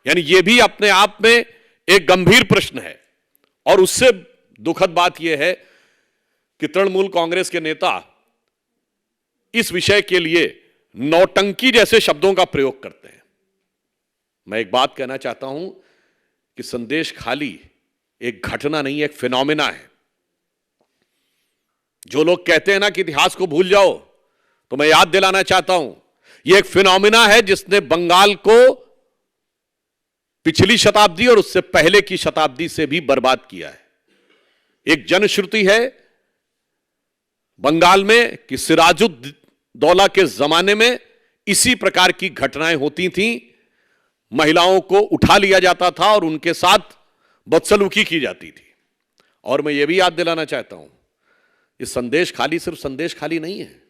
यानी यह भी अपने आप में एक गंभीर प्रश्न है। और उससे दुखद बात यह है कि तृणमूल कांग्रेस के नेता इस विषय के लिए नौटंकी जैसे शब्दों का प्रयोग करते हैं। मैं एक बात कहना चाहता हूं कि संदेश खाली एक घटना नहीं, एक फिनोमिना है। जो लोग कहते हैं ना कि इतिहास को भूल जाओ, तो मैं याद दिलाना चाहता हूं, यह एक फिनोमिना है जिसने बंगाल को पिछली शताब्दी और उससे पहले की शताब्दी से भी बर्बाद किया है। एक जनश्रुति है बंगाल में कि सिराजुद्दौला के जमाने में इसी प्रकार की घटनाएं होती थीं। महिलाओं को उठा लिया जाता था और उनके साथ बदसलूकी की जाती थी। और मैं यह भी याद दिलाना चाहता हूं, ये संदेश खाली सिर्फ संदेश खाली नहीं है।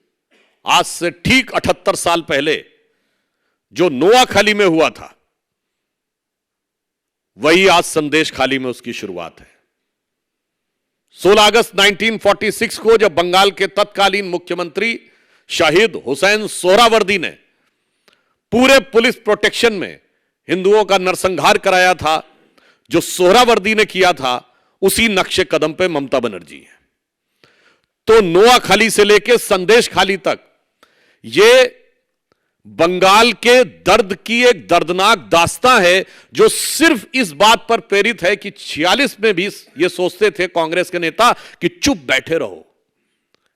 आज से ठीक 78 साल पहले जो नोआखाली में हुआ था, वही आज संदेश खाली में उसकी शुरुआत है। 16 अगस्त 1946 को जब बंगाल के तत्कालीन मुख्यमंत्री शहीद हुसैन सोहरावर्दी ने पूरे पुलिस प्रोटेक्शन में हिंदुओं का नरसंहार कराया था, जो सोहरावर्दी ने किया था, उसी नक्शे कदम पे ममता बनर्जी है। तो नोआखाली से लेकर संदेश खाली तक ये बंगाल के दर्द की एक दर्दनाक दास्तां है, जो सिर्फ इस बात पर प्रेरित है कि 46 में भी ये सोचते थे कांग्रेस के नेता कि चुप बैठे रहो,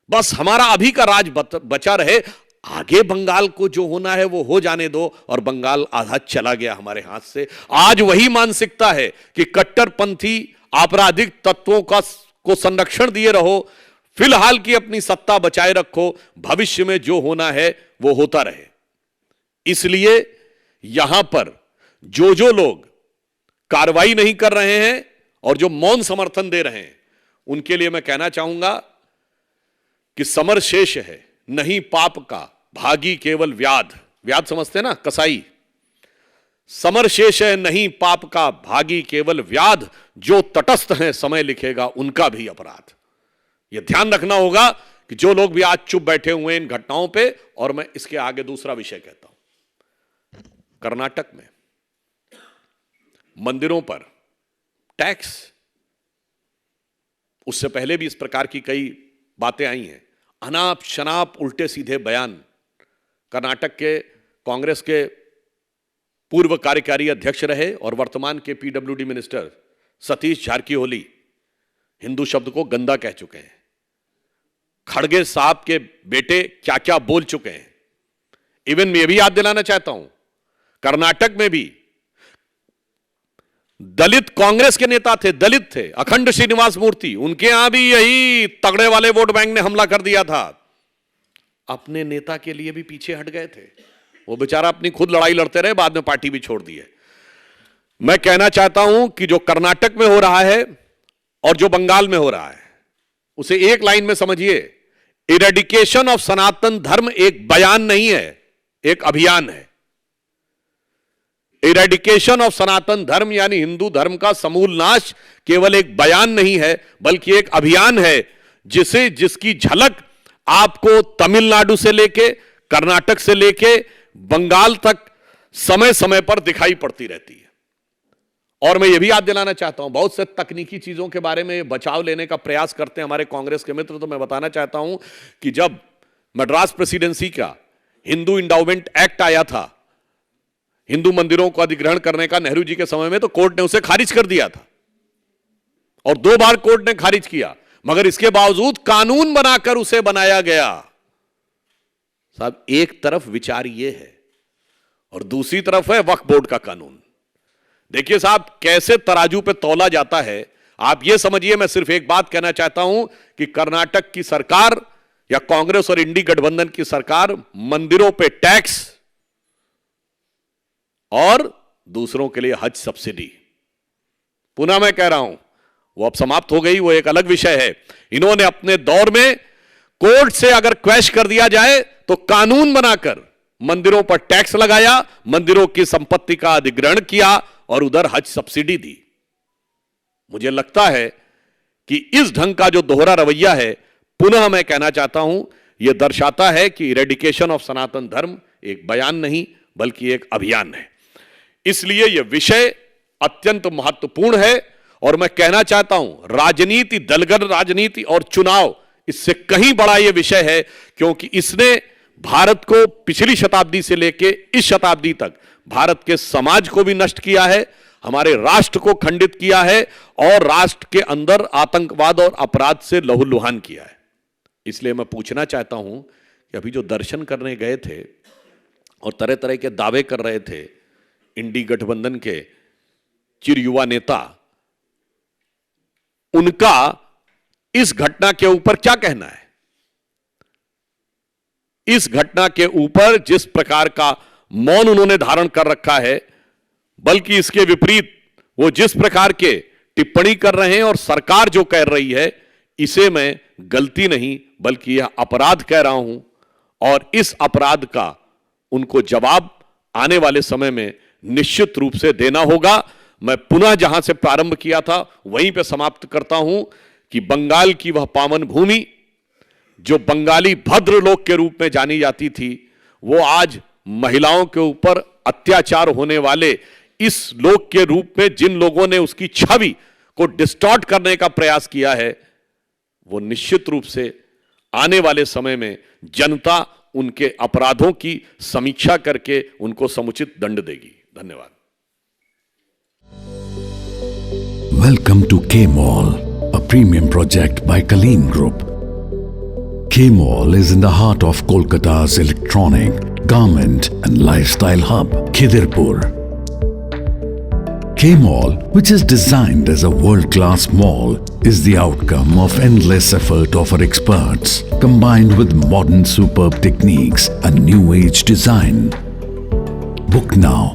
बस हमारा अभी का राज बचा रहे, आगे बंगाल को जो होना है वो हो जाने दो। और बंगाल आधा चला गया हमारे हाथ से। आज वही मानसिकता है कि कट्टरपंथी आपराधिक तत्वों को संरक्षण दिए रहो, फिलहाल की अपनी सत्ता बचाए रखो, भविष्य में जो होना है वो होता रहे। इसलिए यहां पर जो लोग कार्रवाई नहीं कर रहे हैं और जो मौन समर्थन दे रहे हैं, उनके लिए मैं कहना चाहूंगा कि समर शेष है नहीं पाप का, भागी केवल व्याध। व्याध समझते हैं ना, कसाई। समर शेष है नहीं पाप का, भागी केवल व्याध, जो तटस्थ हैं समय लिखेगा उनका भी अपराध। यह ध्यान रखना होगा कि जो लोग भी आज चुप बैठे हुए इन घटनाओं पे। और मैं इसके आगे दूसरा विषय कहता हूं, कर्नाटक में मंदिरों पर टैक्स, उससे पहले भी इस प्रकार की कई बातें आई हैं। अनाप शनाप उल्टे सीधे बयान। कर्नाटक के कांग्रेस के पूर्व कार्यकारी अध्यक्ष रहे और वर्तमान के पीडब्ल्यूडी मिनिस्टर सतीश जारकिहोली हिंदू शब्द को गंदा कह चुके हैं। खड़गे साहब के बेटे क्या क्या बोल चुके हैं। इवन मैं भी याद दिलाना चाहता हूं, कर्नाटक में भी दलित कांग्रेस के नेता थे, दलित थे, अखंड श्रीनिवास मूर्ति, उनके यहां भी यही तगड़े वाले वोट बैंक ने हमला कर दिया था। अपने नेता के लिए भी पीछे हट गए थे। वो बेचारा अपनी खुद लड़ाई लड़ते रहे, बाद में पार्टी भी छोड़ दी है। मैं कहना चाहता हूं कि जो कर्नाटक में हो रहा है और जो बंगाल में हो रहा है, उसे एक लाइन में समझिए, इरेडिकेशन ऑफ सनातन धर्म एक बयान नहीं है, एक अभियान है। इरेडिकेशन ऑफ सनातन धर्म यानी हिंदू धर्म का समूल नाश केवल एक बयान नहीं है, बल्कि एक अभियान है, जिसकी झलक आपको तमिलनाडु से लेके, कर्नाटक से लेके बंगाल तक समय समय पर दिखाई पड़ती रहती है। और मैं यह भी याद दिलाना चाहता हूं, बहुत से तकनीकी चीजों के बारे में बचाव लेने का प्रयास करते हैं हमारे कांग्रेस के मित्र। तो मैं बताना चाहता हूं कि जब मद्रास प्रेसिडेंसी का हिंदू इंडाउमेंट एक्ट आया था, हिंदू मंदिरों को अधिग्रहण करने का नेहरू जी के समय में, तो कोर्ट ने उसे खारिज कर दिया था और 2 बार कोर्ट ने खारिज किया। मगर इसके बावजूद कानून बनाकर उसे बनाया गया। साहब, एक तरफ विचार यह है और दूसरी तरफ है वक्फ बोर्ड का कानून। देखिए साहब, कैसे तराजू पे तौला जाता है। आप यह समझिए, मैं सिर्फ एक बात कहना चाहता हूं कि कर्नाटक की सरकार या कांग्रेस और इंडी गठबंधन की सरकार मंदिरों पे टैक्स और दूसरों के लिए हज सब्सिडी, पुनः मैं कह रहा हूं, वो अब समाप्त हो गई, वो एक अलग विषय है। इन्होंने अपने दौर में कोर्ट से अगर क्वैश कर दिया जाए तो कानून बनाकर मंदिरों पर टैक्स लगाया, मंदिरों की संपत्ति का अधिग्रहण किया और उधर हज सब्सिडी दी। मुझे लगता है कि इस ढंग का जो दोहरा रवैया है, पुनः मैं कहना चाहता हूं, यह दर्शाता है कि इरेडिकेशन ऑफ सनातन धर्म एक बयान नहीं बल्कि एक अभियान है। इसलिए यह विषय अत्यंत महत्वपूर्ण है और मैं कहना चाहता हूं राजनीति, दलगत राजनीति और चुनाव इससे कहीं बड़ा यह विषय है, क्योंकि इसने भारत को पिछली शताब्दी से लेकर इस शताब्दी तक भारत के समाज को भी नष्ट किया है, हमारे राष्ट्र को खंडित किया है और राष्ट्र के अंदर आतंकवाद और अपराध से लहूलुहान किया है। इसलिए मैं पूछना चाहता हूं कि अभी जो दर्शन करने गए थे और तरह तरह के दावे कर रहे थे इंडी गठबंधन के चिर युवा नेता, उनका इस घटना के ऊपर क्या कहना है? इस घटना के ऊपर जिस प्रकार का मौन उन्होंने धारण कर रखा है, बल्कि इसके विपरीत वो जिस प्रकार के टिप्पणी कर रहे हैं और सरकार जो कह रही है, इसे मैं गलती नहीं बल्कि यह अपराध कह रहा हूं और इस अपराध का उनको जवाब आने वाले समय में निश्चित रूप से देना होगा। मैं पुनः जहां से प्रारंभ किया था वहीं पे समाप्त करता हूं कि बंगाल की वह पावन भूमि जो बंगाली भद्र लोक के रूप में जानी जाती थी, वो आज महिलाओं के ऊपर अत्याचार होने वाले इस लोक के रूप में जिन लोगों ने उसकी छवि को डिस्टॉर्ट करने का प्रयास किया है, वो निश्चित रूप से आने वाले समय में जनता उनके अपराधों की समीक्षा करके उनको समुचित दंड देगी। धन्यवाद। Welcome to K-Mall, a premium project by Kaleen Group. K-Mall is in the heart of Kolkata's electronic, garment and lifestyle hub, Khidirpur. K-Mall, which is designed as a world-class mall, is the outcome of endless effort of our experts, combined with modern superb techniques and new age design. Book now